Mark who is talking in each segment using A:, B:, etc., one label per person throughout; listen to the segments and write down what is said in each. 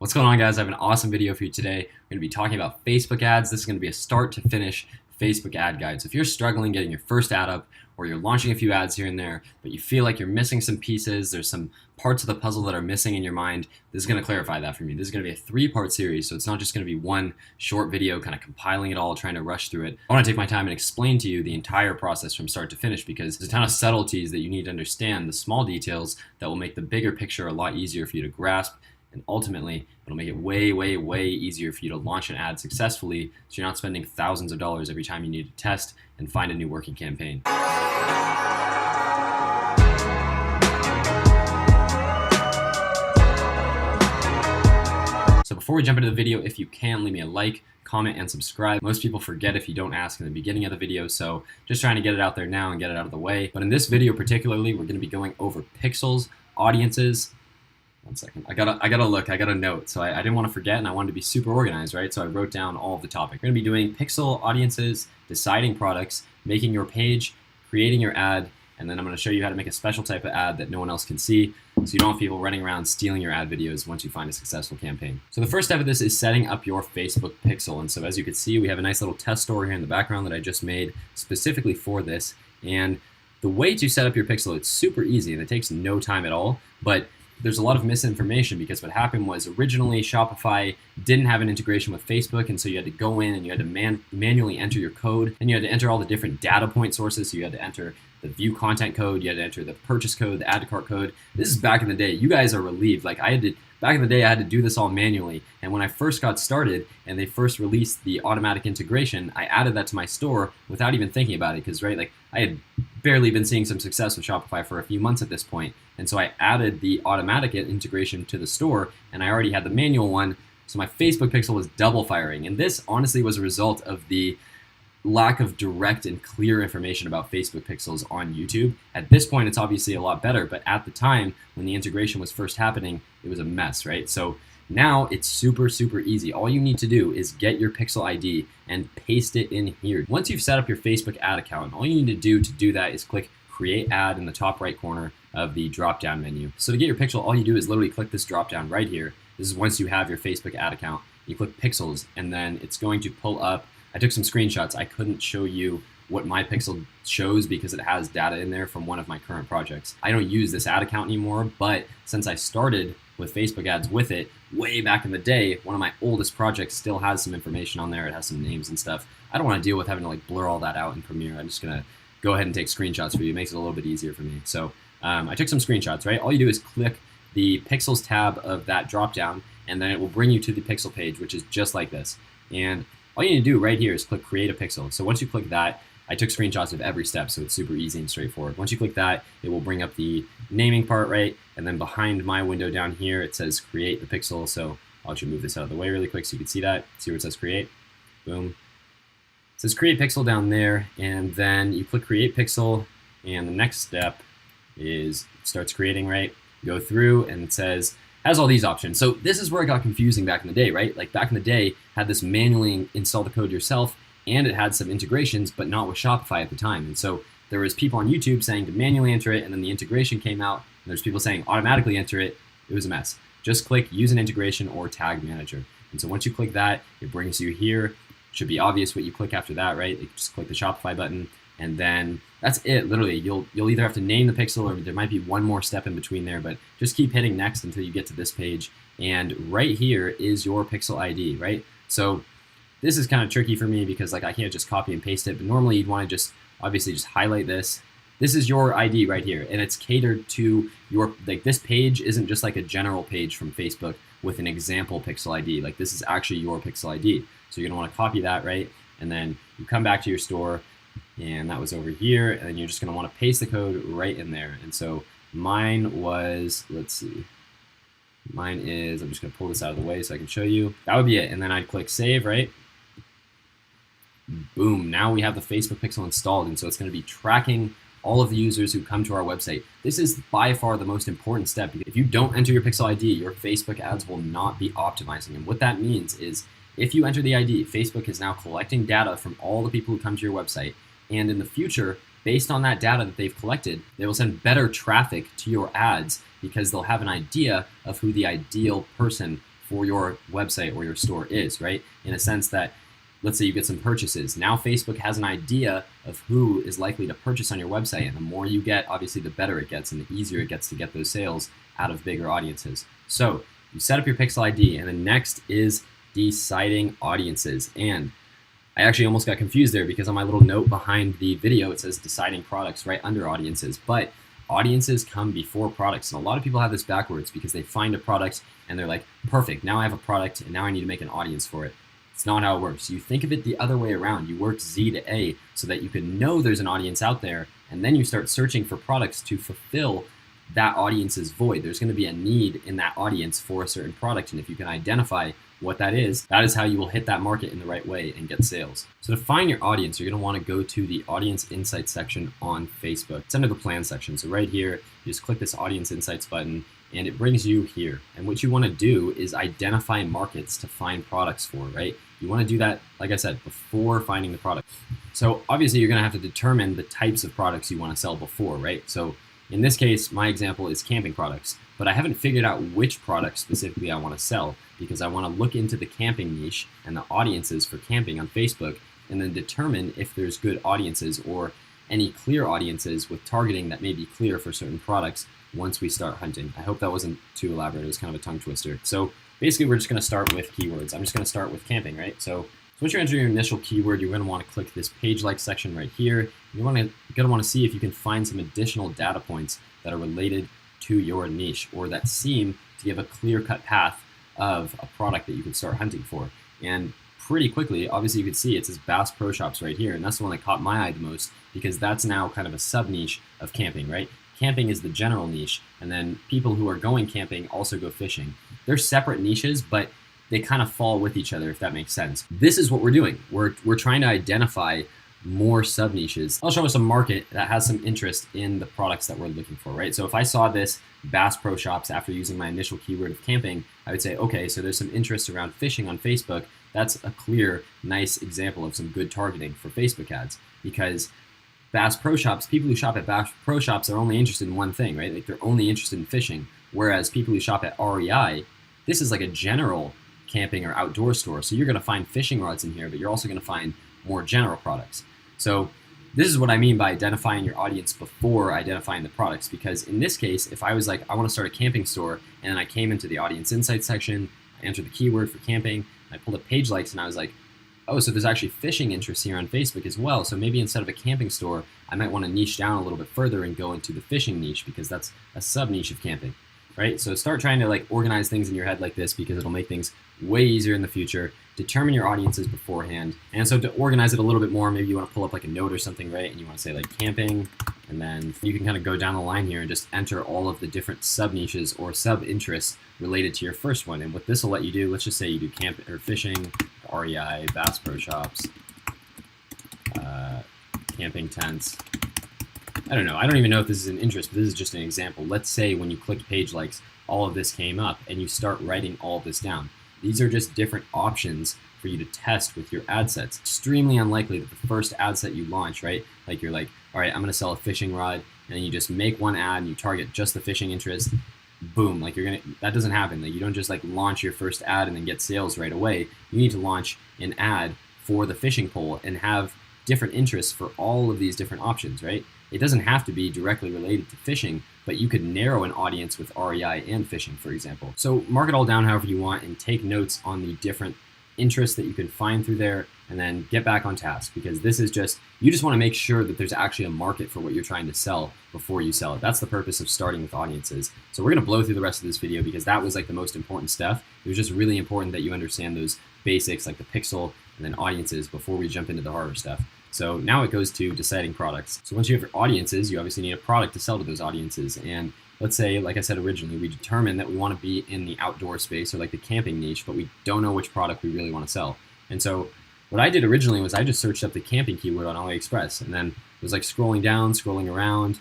A: What's going on, guys? I have an awesome video for you today. We're going to be talking about Facebook ads. This is going to be a start to finish Facebook ad guide. So if you're struggling getting your first ad up, or you're launching a few ads here and there, but you feel like you're missing some pieces, there's some parts of the puzzle that are missing in your mind, this is going to clarify that for me. This is going to be a 3-part series, so it's not just going to be one short video kind of compiling it all, trying to rush through it. I want to take my time and explain to you the entire process from start to finish, because there's a ton of subtleties that you need to understand, the small details that will make the bigger picture a lot easier for you to grasp. And ultimately, it'll make it way, way, way easier for you to launch an ad successfully, so you're not spending thousands of dollars every time you need to test and find a new working campaign. So before we jump into the video, if you can, leave me a like, comment, and subscribe. Most people forget if you don't ask in the beginning of the video, so just trying to get it out there now and get it out of the way. But in this video particularly, we're going to be going over pixels, audiences. One second. I gotta note. So I didn't want to forget, and I wanted to be super organized, right? So I wrote down all of the topic. We're gonna be doing pixel, audiences, deciding products, making your page, creating your ad, and then I'm gonna show you how to make a special type of ad that no one else can see, so you don't have people running around stealing your ad videos once you find a successful campaign. So the first step of this is setting up your Facebook pixel. And so as you can see, we have a nice little test store here in the background that I just made specifically for this. And the way to set up your pixel, it's super easy and it takes no time at all, but there's a lot of misinformation, because what happened was originally Shopify didn't have an integration with Facebook, and so you had to go in and you had to manually enter your code, and you had to enter all the different data point sources. So you had to enter the view content code, you had to enter the purchase code, the add to cart code. This is back in the day. You guys are relieved. Like back in the day, I had to do this all manually. And when I first got started and they first released the automatic integration, I added that to my store without even thinking about it, because I had barely been seeing some success with Shopify for a few months at this point. And so I added the automatic integration to the store, and I already had the manual one. So my Facebook pixel was double firing. And this honestly was a result of the lack of direct and clear information about Facebook pixels on YouTube. At this point, it's obviously a lot better, but at the time when the integration was first happening, it was a mess, right? So now it's super, super easy. All you need to do is get your pixel ID and paste it in here. Once you've set up your Facebook ad account, all you need to do that is click Create Ad in the top right corner of the drop-down menu. So to get your pixel, all you do is literally click this drop-down right here. This is once you have your Facebook ad account. You click Pixels, and then it's going to pull up. I took some screenshots. I couldn't show you what my pixel shows because it has data in there from one of my current projects. I don't use this ad account anymore, but since I started with Facebook ads with it way back in the day, one of my oldest projects still has some information on there. It has some names and stuff. I don't want to deal with having to blur all that out in Premiere. I'm just gonna go ahead and take screenshots for you. It makes it a little bit easier for me. So I took some screenshots, right? All you do is click the Pixels tab of that dropdown, and then it will bring you to the pixel page, which is just like this. And all you need to do right here is click Create a Pixel. So once you click that, I took screenshots of every step, so it's super easy and straightforward. Once you click that, it will bring up the naming part, right? And then behind my window down here, it says Create the Pixel. So I'll just move this out of the way really quick so you can see that. See where it says Create? Boom. It says Create Pixel down there, and then you click Create Pixel, and the next step is it starts creating, right? Go through, and it has all these options. So this is where it got confusing back in the day, right? Like back in the day, had this manually install the code yourself, and it had some integrations, but not with Shopify at the time. And so there was people on YouTube saying to manually enter it, and then the integration came out, and there's people saying automatically enter it. It was a mess. Just click Use an Integration or Tag Manager. And so once you click that, it brings you here. It should be obvious what you click after that, right? You just click the Shopify button, and then that's it. Literally, you'll either have to name the pixel, or there might be one more step in between there, but just keep hitting next until you get to this page. And right here is your pixel ID, right? So this is kind of tricky for me because I can't just copy and paste it, but normally you'd want to obviously just highlight this. This is your ID right here, and it's catered to your, this page isn't just like a general page from Facebook with an example pixel ID. This is actually your pixel ID. So you're gonna want to copy that, right? And then you come back to your store, and that was over here, and then you're just gonna want to paste the code right in there. And so mine was, let's see, mine is, I'm just gonna pull this out of the way so I can show you. That would be it, and then I'd click Save, right? Boom, now we have the Facebook pixel installed, and so it's gonna be tracking all of the users who come to our website. This is by far the most important step. If you don't enter your pixel ID, your Facebook ads will not be optimizing. And what that means is if you enter the ID, Facebook is now collecting data from all the people who come to your website. And in the future, based on that data that they've collected, they will send better traffic to your ads because they'll have an idea of who the ideal person for your website or your store is, right? In a sense that, let's say you get some purchases. Now Facebook has an idea of who is likely to purchase on your website. And the more you get, obviously, the better it gets and the easier it gets to get those sales out of bigger audiences. So you set up your pixel ID, and then next is deciding audiences. And I actually almost got confused there because on my little note behind the video, it says deciding products right under audiences. But audiences come before products. And a lot of people have this backwards because they find a product and they're like, perfect, now I have a product and now I need to make an audience for it. It's not how it works. You think of it the other way around. You work Z to A so that you can know there's an audience out there, and then you start searching for products to fulfill that audience's void. There's going to be a need in that audience for a certain product, and if you can identify what that is how you will hit that market in the right way and get sales. So to find your audience, you're going to want to go to the Audience Insights section on Facebook. It's under the Plan section. So right here, you just click this Audience Insights button, and it brings you here. And what you want to do is identify markets to find products for, right? You want to do that, like I said, before finding the product. So obviously you're going to have to determine the types of products you want to sell before, right? So in this case, my example is camping products, but I haven't figured out which products specifically I want to sell because I want to look into the camping niche and the audiences for camping on Facebook and then determine if there's good audiences or any clear audiences with targeting that may be clear for certain products once we start hunting. I hope that wasn't too elaborate. It was kind of a tongue twister. So basically, we're just going to start with keywords. I'm just going to start with camping, right? So once you enter your initial keyword, you're going to want to click this page-like section right here. You're going to want to see if you can find some additional data points that are related to your niche or that seem to give a clear-cut path of a product that you can start hunting for. And pretty quickly, obviously you can see it says Bass Pro Shops right here, and that's the one that caught my eye the most because that's now kind of a sub-niche of camping, right? Camping is the general niche, and then people who are going camping also go fishing. They're separate niches, but they kind of fall with each other, if that makes sense. This is what we're doing. We're trying to identify more sub niches. I'll show us a market that has some interest in the products that we're looking for, right? So if I saw this Bass Pro Shops after using my initial keyword of camping, I would say, okay, so there's some interest around fishing on Facebook. That's a clear, nice example of some good targeting for Facebook ads because Bass Pro Shops, people who shop at Bass Pro Shops are only interested in one thing, right? Like they're only interested in fishing. Whereas people who shop at REI, this is like a general camping or outdoor store. So you're going to find fishing rods in here, but you're also going to find more general products. So this is what I mean by identifying your audience before identifying the products. Because in this case, if I was like, I want to start a camping store, and then I came into the Audience Insights section, I entered the keyword for camping, I pulled up page likes, and I was like, oh, so there's actually fishing interest here on Facebook as well. So maybe instead of a camping store, I might want to niche down a little bit further and go into the fishing niche because that's a sub niche of camping, right? So start trying to like organize things in your head like this because it'll make things way easier in the future. Determine your audiences beforehand. And so to organize it a little bit more, maybe you want to pull up like a note or something, right? And you want to say like camping, and then you can kind of go down the line here and just enter all of the different sub niches or sub interests related to your first one. And what this will let you do, let's just say you do camp or fishing, REI, Bass Pro Shops, camping tents. I don't know. I don't even know if this is an interest, but this is just an example. Let's say when you clicked page likes, all of this came up and you start writing all of this down. These are just different options for you to test with your ad sets. Extremely unlikely that the first ad set you launch, right? Like you're like, all right, I'm going to sell a fishing rod, and then you just make one ad and you target just the fishing interest. Boom, like that doesn't happen. Like you don't just like launch your first ad and then get sales right away. You need to launch an ad for the fishing pole and have different interests for all of these different options, right? It doesn't have to be directly related to fishing, but you could narrow an audience with REI and fishing, for example. So mark it all down however you want and take notes on the different interests that you can find through there, and then get back on task, because this is just, you just want to make sure that there's actually a market for what you're trying to sell before you sell it. That's the purpose of starting with audiences. So we're going to blow through the rest of this video because that was like the most important stuff. It was just really important that you understand those basics like the pixel and then audiences before we jump into the harder stuff. So now it goes to deciding products. So once you have your audiences, you obviously need a product to sell to those audiences. And let's say, like I said originally, we determine that we want to be in the outdoor space or like the camping niche, but we don't know which product we really want to sell. And so what I did originally was I just searched up the camping keyword on AliExpress, and then it was like scrolling down, scrolling around,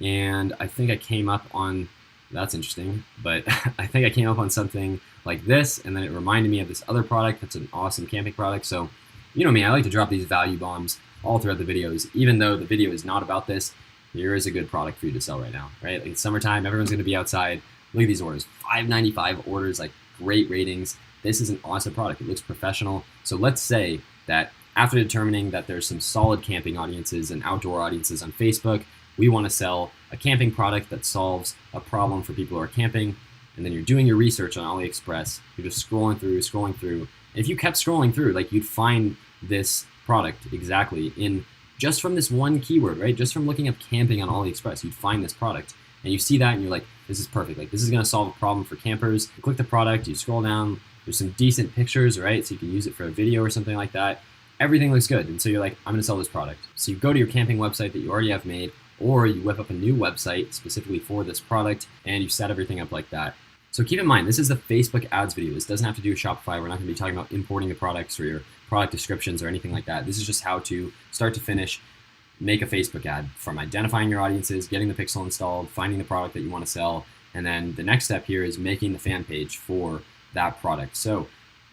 A: and I think I came up on, that's interesting, but I think I came up on something like this, and then it reminded me of this other product that's an awesome camping product. So you know me, I like to drop these value bombs all throughout the videos. Even though the video is not about this, here is a good product for you to sell right now, right? Like it's summertime, everyone's gonna be outside. Look at these orders, $5.95 orders. Like great ratings. This is an awesome product. It looks professional. So let's say that after determining that there's some solid camping audiences and outdoor audiences on Facebook, we want to sell a camping product that solves a problem for people who are camping. And then you're doing your research on AliExpress. You're just scrolling through. And if you kept scrolling through, like, you'd find this product exactly in just from this one keyword, right? Just from looking up camping on AliExpress, you'd find this product. And you see that and you're like, this is perfect. Like, this is going to solve a problem for campers. You click the product, you scroll down, there's some decent pictures, right? So you can use it for a video or something like that. Everything looks good. And so you're like, I'm going to sell this product. So you go to your camping website that you already have made, or you whip up a new website specifically for this product and you set everything up like that. So keep in mind, this is the Facebook ads video. This doesn't have to do with Shopify. We're not going to be talking about importing the products or your product descriptions or anything like that. This is just how to start to finish make a Facebook ad, from identifying your audiences, getting the pixel installed, finding the product that you want to sell, and then the next step here is making the fan page for that product. So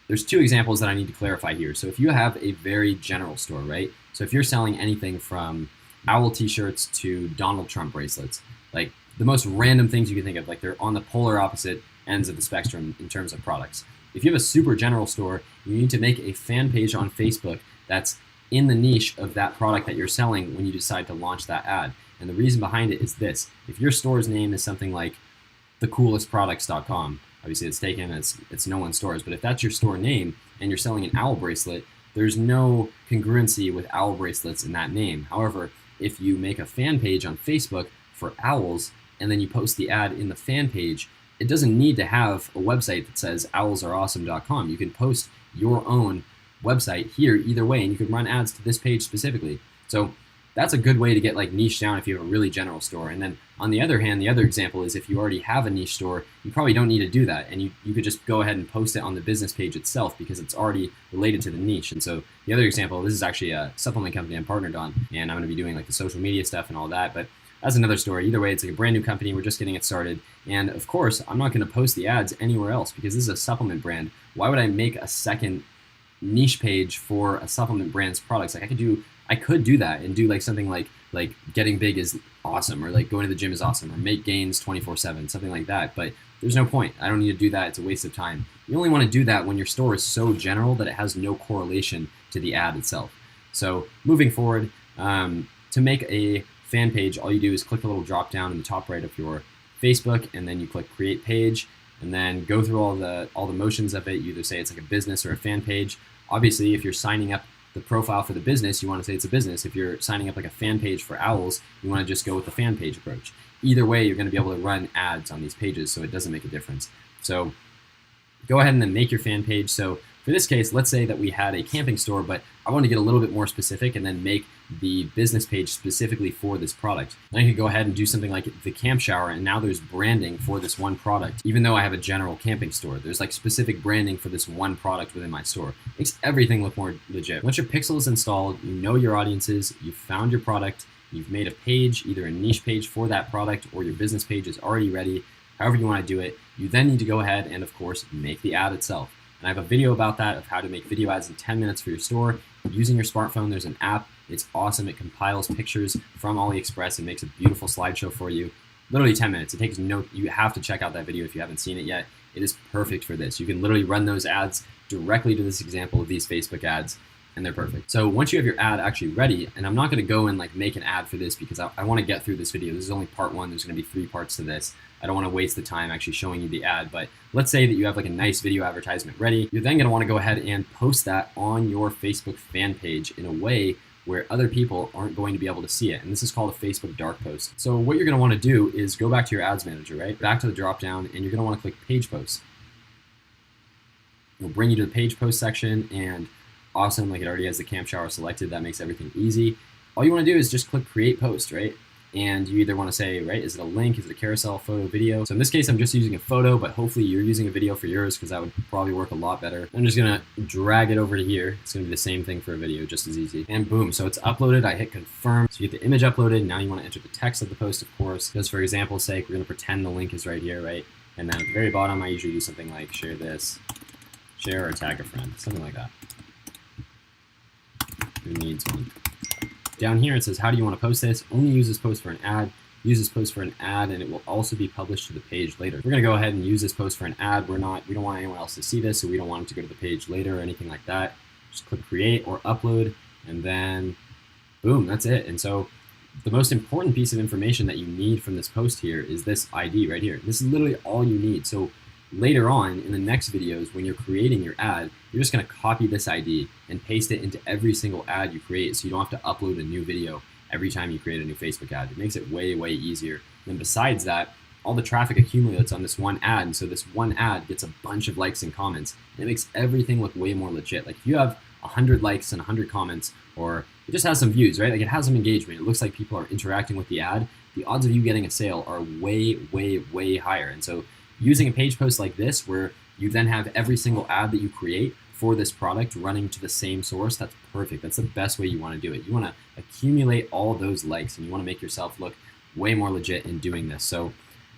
A: there's two examples that I need to clarify here. So if you have a very general store, right? So if you're selling anything from owl t-shirts to Donald Trump bracelets, like the most random things you can think of, like they're on the polar opposite ends of the spectrum in terms of products. If you have a super general store, you need to make a fan page on Facebook that's in the niche of that product that you're selling when you decide to launch that ad. And the reason behind it is this: if your store's name is something like thecoolestproducts.com, obviously it's taken, it's no one's stores, but if that's your store name and you're selling an owl bracelet, there's no congruency with owl bracelets in that name. However, if you make a fan page on Facebook for owls and then you post the ad in the fan page, it doesn't need to have a website that says owlsareawesome.com. You can post your own website here either way, and you can run ads to this page specifically. So that's a good way to get like niche down if you have a really general store. And then on the other hand, the other example is if you already have a niche store, you probably don't need to do that. And you could just go ahead and post it on the business page itself because it's already related to the niche. And so the other example, this is actually a supplement company I'm partnered on, and I'm going to be doing like the social media stuff and all that. But that's another story. Either way, it's like a brand new company. We're just getting it started. And of course, I'm not going to post the ads anywhere else because this is a supplement brand. Why would I make a second niche page for a supplement brand's products? Like I could do that and do like something like getting big is awesome, or like going to the gym is awesome, or make gains 24/7, something like that. But there's no point. I don't need to do that. It's a waste of time. You only want to do that when your store is so general that it has no correlation to the ad itself. So moving forward, to make a fan page, all you do is click the little drop down in the top right of your Facebook, and then you click create page, and then go through all the motions of it. You either say it's like a business or a fan page. Obviously, if you're signing up the profile for the business, you want to say it's a business. If you're signing up like a fan page for owls, you want to just go with the fan page approach. Either way, you're going to be able to run ads on these pages, so it doesn't make a difference. So go ahead and then make your fan page. So for this case, let's say that we had a camping store, but I want to get a little bit more specific and then make the business page specifically for this product. Then I could go ahead and do something like the camp shower, and now there's branding for this one product. Even though I have a general camping store, there's like specific branding for this one product within my store. Makes everything look more legit. Once your pixel is installed, you know your audiences, you've found your product, you've made a page, either a niche page for that product or your business page is already ready. However you want to do it, you then need to go ahead and of course make the ad itself. And I have a video about that, of how to make video ads in 10 minutes for your store. Using your smartphone, there's an app. It's awesome. It compiles pictures from AliExpress and makes a beautiful slideshow for you. Literally 10 minutes. It takes no, you have to check out that video if you haven't seen it yet. It is perfect for this. You can literally run those ads directly to this example of these Facebook ads, and they're perfect. So once you have your ad actually ready, and I'm not going to go and like make an ad for this because I want to get through this video. This is only part one. There's going to be 3 parts to this. I don't want to waste the time actually showing you the ad, but let's say that you have like a nice video advertisement ready. You're then going to want to go ahead and post that on your Facebook fan page in a way where other people aren't going to be able to see it. And this is called a Facebook dark post. So what you're going to want to do is go back to your ads manager, right? Back to the drop down, and you're going to want to click page posts. It'll bring you to the page post section, and awesome, like it already has the camp shower selected. That makes everything easy. All you want to do is just click create post, right? And you either want to say, right, is it a link, is it a carousel, photo, video? So in this case, I'm just using a photo, but hopefully you're using a video for yours because that would probably work a lot better. I'm just gonna drag it over to here. It's gonna be the same thing for a video, just as easy. And boom, so it's uploaded. I hit confirm. So you get the image uploaded. Now you want to enter the text of the post, of course. Just for example's sake, we're gonna pretend the link is right here, right? And then at the very bottom, I usually do something like share this, share or tag a friend, something like that. Who needs one? Down here it says, how do you want to post this? Only use this post for an ad. use this post for an ad, and it will also be published to the page later. We're gonna go ahead and use this post for an ad. We don't want anyone else to see this, so we don't want it to go to the page later or anything like that. Just click create or upload, and then boom, that's it. And so the most important piece of information that you need from this post here is this ID right here. This is literally all you need. So later on in the next videos, when you're creating your ad, you're just gonna copy this ID and paste it into every single ad you create, so you don't have to upload a new video every time you create a new Facebook ad. It makes it way, way easier. And besides that, all the traffic accumulates on this one ad, and so this one ad gets a bunch of likes and comments, and it makes everything look way more legit. Like if you have 100 likes and 100 comments, or it just has some views, right? Like it has some engagement, it looks like people are interacting with the ad, the odds of you getting a sale are way, way, way higher. And so using a page post like this, where you then have every single ad that you create for this product running to the same source, that's perfect. That's the best way you want to do it. You want to accumulate all those likes, and you want to make yourself look way more legit in doing this. So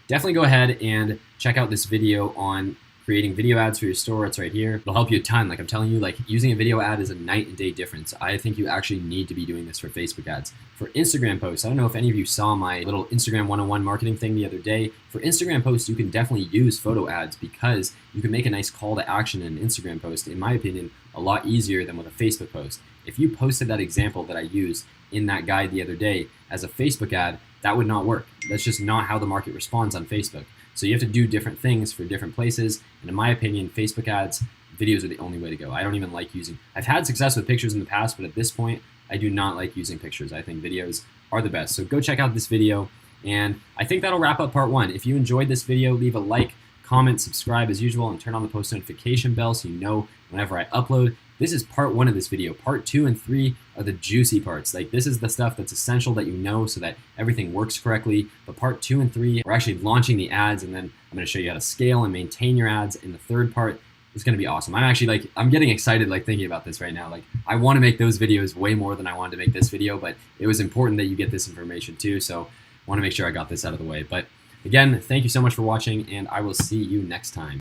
A: definitely go ahead and check out this video on creating video ads for your store. It's right here. It'll help you a ton. Like I'm telling you, like using a video ad is a night and day difference. I think you actually need to be doing this for Facebook ads. For Instagram posts, I don't know if any of you saw my little Instagram 101 marketing thing the other day. For Instagram posts, you can definitely use photo ads because you can make a nice call to action in an Instagram post, in my opinion, a lot easier than with a Facebook post. If you posted that example that I used in that guide the other day as a Facebook ad, that would not work. That's just not how the market responds on Facebook. So you have to do different things for different places. And in my opinion, Facebook ads, videos are the only way to go. I don't even like using, I've had success with pictures in the past, but at this point, I do not like using pictures. I think videos are the best. So go check out this video. And I think that'll wrap up part one. If you enjoyed this video, leave a like, comment, subscribe as usual, and turn on the post notification bell so you know whenever I upload. This is part one of this video. Part 2 and 3 are the juicy parts. Like this is the stuff that's essential that you know so that everything works correctly. But part 2 and 3 are actually launching the ads, and then I'm gonna show you how to scale and maintain your ads. And the third part is gonna be awesome. I'm actually like, I'm getting excited like thinking about this right now. Like I wanna make those videos way more than I wanted to make this video, but it was important that you get this information too. So I wanna make sure I got this out of the way. But again, thank you so much for watching, and I will see you next time.